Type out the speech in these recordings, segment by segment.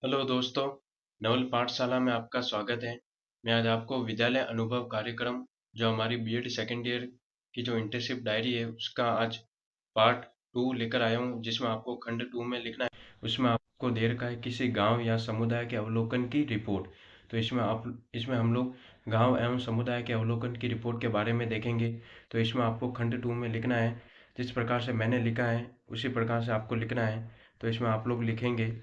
Hello दोस्तों, नवल पाठशाला में आपका स्वागत है। मैं आज आपको विद्यालय अनुभव कार्यक्रम जो हमारी बीएड सेकेंड ईयर की जो इंटर्नशिप डायरी है उसका आज पार्ट 2 लेकर आया हूँ, जिसमें आपको खंड 2 में लिखना है। उसमें आपको दे रखा है किसी गांव या समुदाय के अवलोकन की रिपोर्ट। तो इसमें हम लोग गांव एवं समुदाय के अवलोकन की रिपोर्ट के बारे में देखेंगे। तो इसमें आपको खंड 2 में लिखना है, जिस प्रकार से मैंने लिखा है उसी प्रकार से आपको लिखना है। तो इसमें आप लोग लिखेंगे,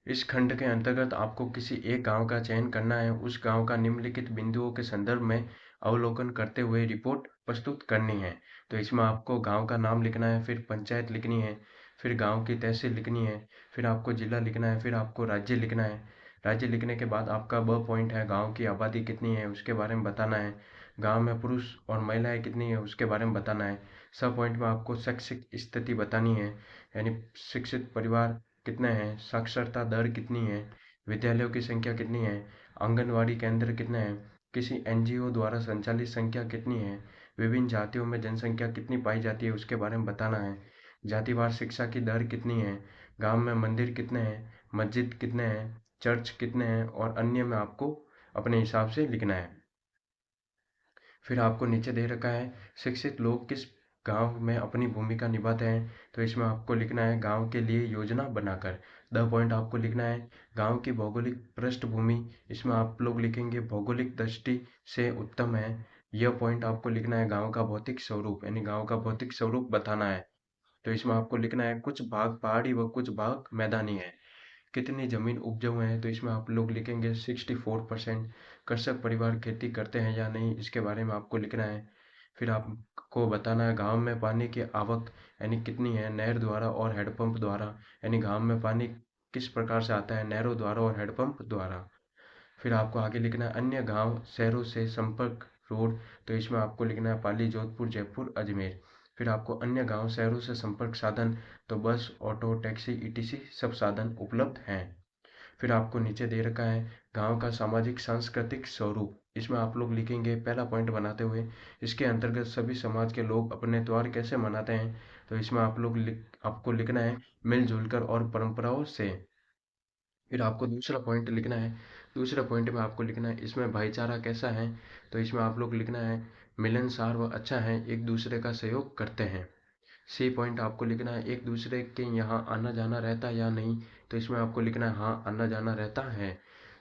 इस खंड के अंतर्गत आपको किसी एक गांव का चयन करना है। उस गांव का निम्नलिखित बिंदुओं के संदर्भ में अवलोकन करते हुए रिपोर्ट प्रस्तुत करनी है। तो इसमें आपको गांव का नाम लिखना है, फिर पंचायत लिखनी है, फिर गांव की तहसील लिखनी है, फिर आपको जिला लिखना है, फिर आपको राज्य लिखना है। राज्य लिखने के बाद आपका ब पॉइंट है, गांव की आबादी कितनी है उसके बारे में बताना है। गांव में पुरुष और महिलाएं कितनी है उसके बारे में बताना है। सब पॉइंट में आपको शैक्षिक स्थिति बतानी है, यानी शिक्षित परिवार कितने हैं, साक्षरता दर कितनी है, विद्यालयों की संख्या कितनी है, आंगनवाड़ी केंद्र कितने हैं, किसी एनजीओ द्वारा संचालित संख्या कितनी है, विभिन्न जातियों में जनसंख्या कितनी पाई जाती है उसके बारे में बताना है। जातिवार शिक्षा की दर कितनी है, गांव में मंदिर कितने हैं, मस्जिद कितने हैं, चर्च कितने हैं और अन्य में आपको अपने हिसाब से लिखना है। फिर आपको नीचे दे रखा है शिक्षित लोग किस गांव में अपनी भूमिका निभाते हैं। तो इसमें आपको लिखना है गांव के लिए योजना बनाकर। द पॉइंट आपको लिखना है गांव की भौगोलिक पृष्ठभूमि। इसमें आप लोग लिखेंगे भौगोलिक दृष्टि से उत्तम है। यह पॉइंट आपको लिखना है गांव का भौतिक स्वरूप, यानी गांव का भौतिक स्वरूप बताना है। तो इसमें आपको लिखना है कुछ भाग पहाड़ी व कुछ भाग मैदानी है। कितनी जमीन उपजाऊ है, तो इसमें आप लोग लिखेंगे 64%। कृषक परिवार खेती करते हैं या नहीं इसके बारे में आपको लिखना है। फिर आपको बताना है गांव में पानी की आवक यानी कितनी है, नहर द्वारा और हैंडपंप द्वारा, यानी गांव में पानी किस प्रकार से आता है, नहरों द्वारा और हैंडपंप द्वारा। फिर आपको आगे लिखना है अन्य गांव शहरों से संपर्क रोड। तो इसमें आपको लिखना है पाली, जोधपुर, जयपुर, अजमेर। फिर आपको अन्य गांव शहरों से संपर्क साधन, तो बस, ऑटो, टैक्सी, ईटीसी सब साधन उपलब्ध हैं। फिर आपको नीचे दे रखा है गांव का सामाजिक सांस्कृतिक स्वरूप। इसमें आप लोग लिखेंगे पहला पॉइंट बनाते हुए इसके अंतर्गत सभी समाज के लोग अपने त्योहार कैसे मनाते हैं। तो इसमें आपको लिखना है मिलजुल कर और परंपराओं से। फिर आपको दूसरा पॉइंट लिखना है। दूसरे पॉइंट में आपको लिखना है इसमें भाईचारा कैसा है। तो इसमें आप लोग लिखना है मिलनसार व अच्छा है, एक दूसरे का सहयोग करते हैं। सी पॉइंट आपको लिखना है एक दूसरे के यहाँ आना जाना रहता है या नहीं। तो इसमें आपको लिखना है हाँ, आना जाना रहता है।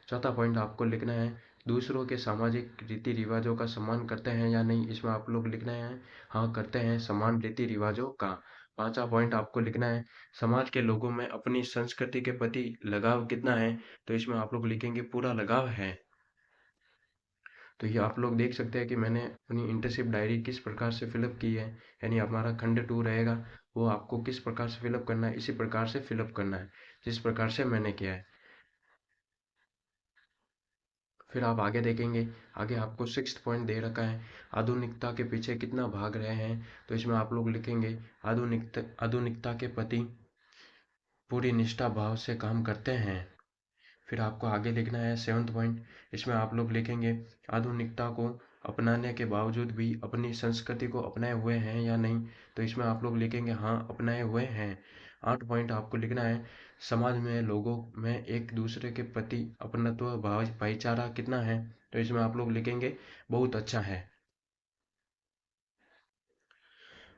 चौथा पॉइंट आपको लिखना है दूसरों के सामाजिक रीति रिवाजों का सम्मान करते हैं या नहीं। इसमें आप लोग लिखना है हाँ, करते हैं समान रीति रिवाजों का। पांचवा पॉइंट आपको लिखना है समाज के लोगों में अपनी संस्कृति के प्रति लगाव कितना है। तो इसमें आप लोग लिखेंगे पूरा लगाव है। तो ये आप लोग देख सकते हैं कि मैंने अपनी इंटर्नशिप डायरी किस प्रकार से फिलअप की है, यानी हमारा खंड 2 रहेगा, वो आपको किस प्रकार से फिलअप करना है इसी प्रकार से फिलअप करना है जिस प्रकार से मैंने किया है। फिर आप आगे देखेंगे, आगे आपको सिक्स्थ पॉइंट दे रखा है आधुनिकता के पीछे कितना भाग रहे हैं। तो इसमें आप लोग लिखेंगे आधुनिकता के प्रति पूरी निष्ठा भाव से काम करते हैं। फिर आपको आगे लिखना है सेवन्थ पॉइंट। इसमें आप लोग लिखेंगे आधुनिकता को अपनाने के बावजूद भी अपनी संस्कृति को अपनाए हुए हैं या नहीं। तो इसमें आप लोग लिखेंगे हाँ, अपनाए हुए हैं। आठ पॉइंट आपको लिखना है समाज में लोगों में एक दूसरे के प्रति अपनत्व भाईचारा कितना है। तो इसमें आप लोग लिखेंगे बहुत अच्छा है।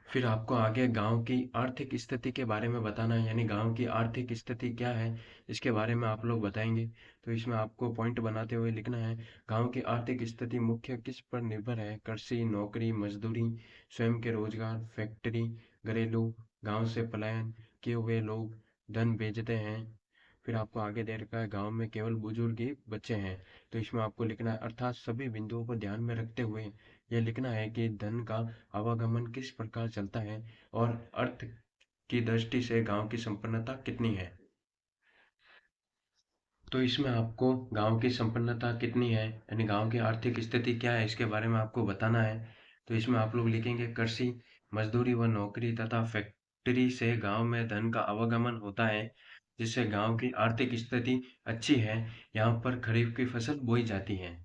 फिर आपको आगे गांव की आर्थिक स्थिति के बारे में बताना है, यानी गांव की आर्थिक स्थिति क्या है इसके बारे में आप लोग बताएंगे। तो इसमें आपको पॉइंट बनाते हुए लिखना है गांव की आर्थिक स्थिति मुख्य किस पर निर्भर है, कृषि, नौकरी, मजदूरी, स्वयं के रोजगार, फैक्ट्री, घरेलू, गांव से पलायन किए हुए लोग, धन भेजते हैं। फिर आपको आगे दे रखा है गांव में केवल बुजुर्ग ही बच्चे हैं। तो इसमें आपको लिखना है अर्थात सभी बिंदुओं को ध्यान में रखते हुए यह लिखना है कि धन का आवागमन किस प्रकार चलता है और अर्थ की दृष्टि से गांव की संपन्नता कितनी है। तो इसमें आपको गांव की संपन्नता कितनी है, यानी गांव की आर्थिक स्थिति क्या है इसके बारे में आपको बताना है। तो इसमें आप लोग लिखेंगे कृषि, मजदूरी व नौकरी तथा फैक्ट्री से गांव में धन का आवागमन होता है, जिससे गांव की आर्थिक स्थिति अच्छी है। यहाँ पर खरीफ की फसल बोई जाती है।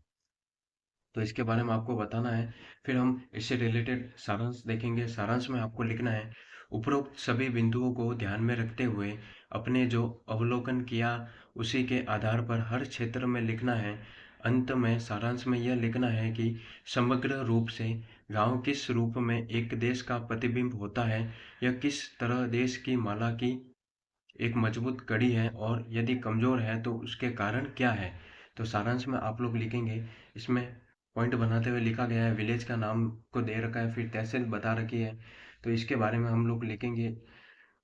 तो इसके बारे में आपको बताना है। फिर हम इससे रिलेटेड सारांश देखेंगे। सारांश में आपको लिखना है उपरोक्त सभी बिंदुओं को ध्यान में रखते हुए अपने जो अवलोकन किया उसी के आधार पर हर क्षेत्र में लिखना है। अंत में सारांश में यह लिखना है कि समग्र रूप से गांव किस रूप में एक देश का प्रतिबिंब होता है, यह किस तरह देश की माला की एक मजबूत कड़ी है और यदि कमजोर है तो उसके कारण क्या है। तो सारांश में आप लोग लिखेंगे, इसमें पॉइंट बनाते हुए लिखा गया है, विलेज का नाम को दे रखा है, फिर तहसील बता रखी है, तो इसके बारे में हम लोग लिखेंगे।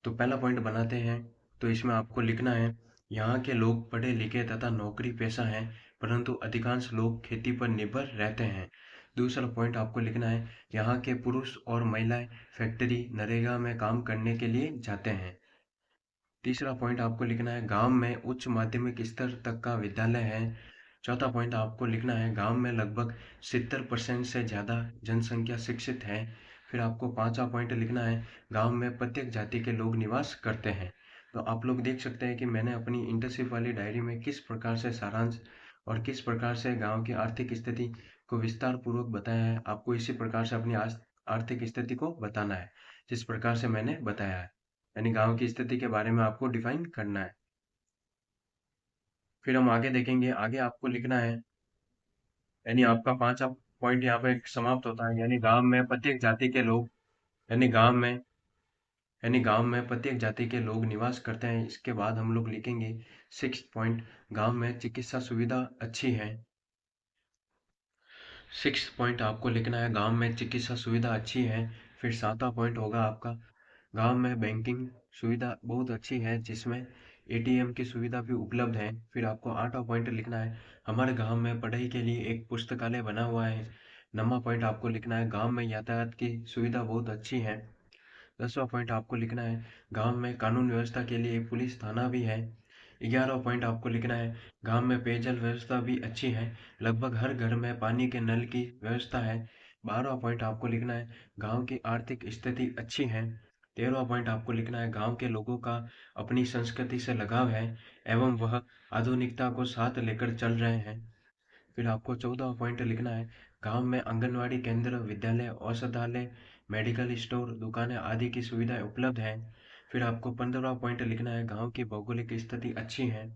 तो पहला पॉइंट बनाते हैं, तो इसमें आपको लिखना है, यहाँ के लोग पढ़े लिखे तथा नौकरी पेशा हैं, परंतु अधिकांश लोग खेती पर निर्भर रहते हैं। दूसरा पॉइंट आपको लिखना है, यहाँ के पुरुष और महिलाएं फैक्ट्री नरेगा में काम करने के लिए जाते हैं। तीसरा पॉइंट आपको लिखना है, गांव में उच्च माध्यमिक स्तर तक का विद्यालय है। चौथा पॉइंट आपको लिखना है, गांव में लगभग 70% से ज़्यादा जनसंख्या शिक्षित है। फिर आपको पांचवा पॉइंट लिखना है, गांव में प्रत्येक जाति के लोग निवास करते हैं। तो आप लोग देख सकते हैं कि मैंने अपनी इंटर्नशिप वाली डायरी में किस प्रकार से सारांश और किस प्रकार से गांव की आर्थिक स्थिति को विस्तार पूर्वक बताया है। आपको इसी प्रकार से अपनी आर्थिक स्थिति को बताना है, जिस प्रकार से मैंने बताया है, यानी गांव की स्थिति के बारे में आपको डिफाइन करना है। फिर हम आगे देखेंगे, आगे आपको लिखना है, यानी आपका पांचवा पॉइंट यहाँ पे समाप्त होता है, यानी गांव में प्रत्येक जाति के लोग, यानी गांव में प्रत्येक जाति के लोग निवास करते हैं। इसके बाद हम लोग लिखेंगे सिक्स पॉइंट, गांव में चिकित्सा सुविधा अच्छी है। सिक्स पॉइंट आपको लिखना है, गांव में चिकित्सा सुविधा अच्छी है। फिर सातवां पॉइंट होगा आपका, गांव में बैंकिंग सुविधा बहुत अच्छी है, जिसमें एटीएम की सुविधा भी उपलब्ध है। फिर आपको आठवां पॉइंट लिखना है, हमारे गांव में पढ़ाई के लिए एक पुस्तकालय बना हुआ है। नौवां पॉइंट आपको लिखना है, गांव में यातायात की सुविधा बहुत अच्छी है। 10वां पॉइंट आपको लिखना है, गांव में कानून व्यवस्था के लिए पुलिस थाना भी है। 11वां पॉइंट आपको लिखना है, गांव में पेयजल व्यवस्था भी अच्छी है, लगभग हर घर में पानी के नल की व्यवस्था है। 12वां पॉइंट आपको लिखना है, गांव की आर्थिक स्थिति अच्छी है। 13वां पॉइंट आपको लिखना है, गांव के लोगों का अपनी संस्कृति से लगाव है एवं वह आधुनिकता को साथ लेकर चल रहे हैं। फिर आपको 14वां पॉइंट लिखना है, गांव में आंगनवाड़ी केंद्र, विद्यालय, औषधालय, मेडिकल स्टोर, दुकानें आदि की सुविधाएं उपलब्ध हैं। फिर आपको 15वां पॉइंट लिखना है, गांव की भौगोलिक स्थिति अच्छी है।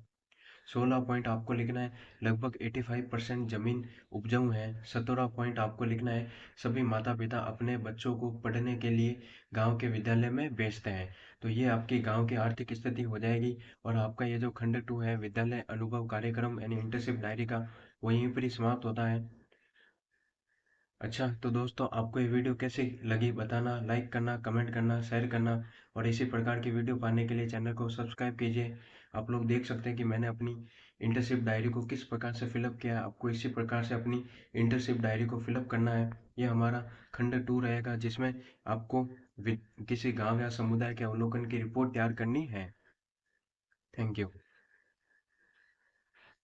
16वां पॉइंट आपको लिखना है, लगभग 85% जमीन उपजाऊ है। 17वां पॉइंट आपको लिखना है, सभी माता पिता अपने बच्चों को पढ़ने के लिए गांव के विद्यालय में भेजते हैं। तो ये आपकी गांव की आर्थिक स्थिति हो जाएगी, और आपका ये जो खंड 2 है, विद्यालय अनुभव कार्यक्रम यानी इंटर्नशिप डायरी का, वो यहीं पर ही समाप्त होता है। अच्छा, तो दोस्तों आपको ये वीडियो कैसी लगी बताना, लाइक करना, कमेंट करना, शेयर करना, और इसी प्रकार की वीडियो पाने के लिए चैनल को सब्सक्राइब कीजिए। आप लोग देख सकते हैं कि मैंने अपनी इंटर्नशिप डायरी को किस प्रकार से फिलअप किया है। आपको इसी प्रकार से अपनी इंटर्नशिप डायरी को फिलअप करना है। ये हमारा खंड 2 रहेगा, जिसमें आपको किसी गांव या समुदाय के अवलोकन की रिपोर्ट तैयार करनी है। Thank you.